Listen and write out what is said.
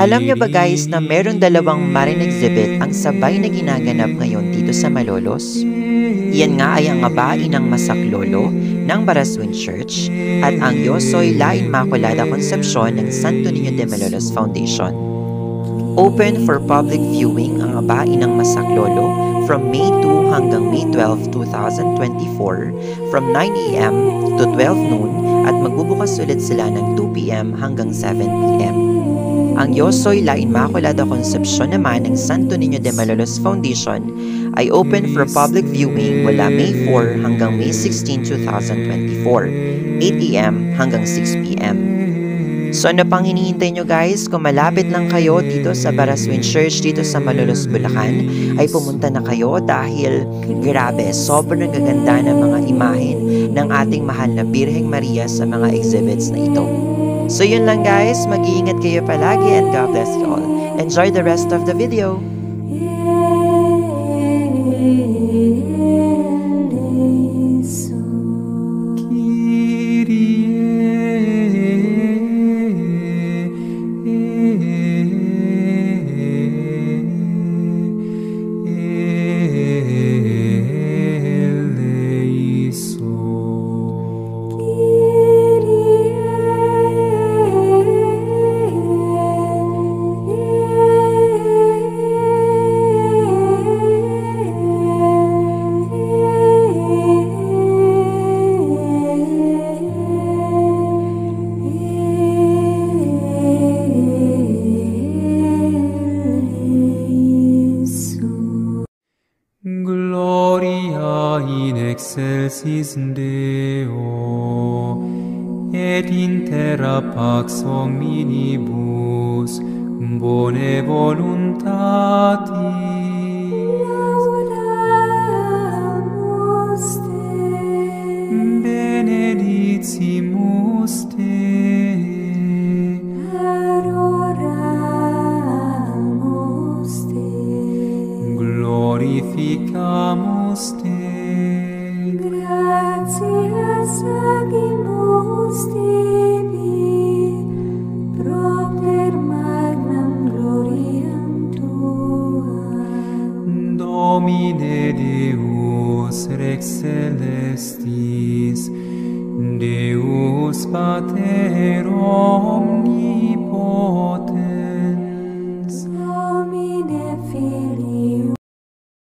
Alam niyo ba guys na meron dalawang marine exhibit ang sabay na ginaganap ngayon dito sa Malolos? Iyan nga ay ang Ngabain ng Masaklolo ng Baraswing Church at ang Yosoy La Inmaculada Concepcion ng Santo Niño de Malolos Foundation. Open for public viewing ang Ngabain ng Masaklolo from May 2 hanggang May 12, 2024 from 9 a.m. to 12 noon at magbubukas ulit sila ng 2 p.m. hanggang 7 p.m. Ang Yosoy La Inmaculada Concepcion naman ng Santo Niño de Malolos Foundation ay open for public viewing mula May 4 hanggang May 16, 2024, 8 a.m. hanggang 6 p.m. So ano pang hinihintay nyo guys? Kung malapit lang kayo dito sa Baraswing Church dito sa Malolos, Bulacan, ay pumunta na kayo dahil grabe, sobrang gaganda ng mga imahen ng ating mahal na Birheng Maria sa mga exhibits na ito. So yun lang guys, mag-iingat kayo palagi and God bless you all. Enjoy the rest of the video! Gloria in excelsis Deo, et in terra pax hominibus, bone voluntatis. Laudamus te. Benedicimus te. Adoramus te. Glorificamus te. Gratias agimus tibi, propter magnam gloriam tuam. Domine Deus Rex Celestis, Deus Pater Omnipotens,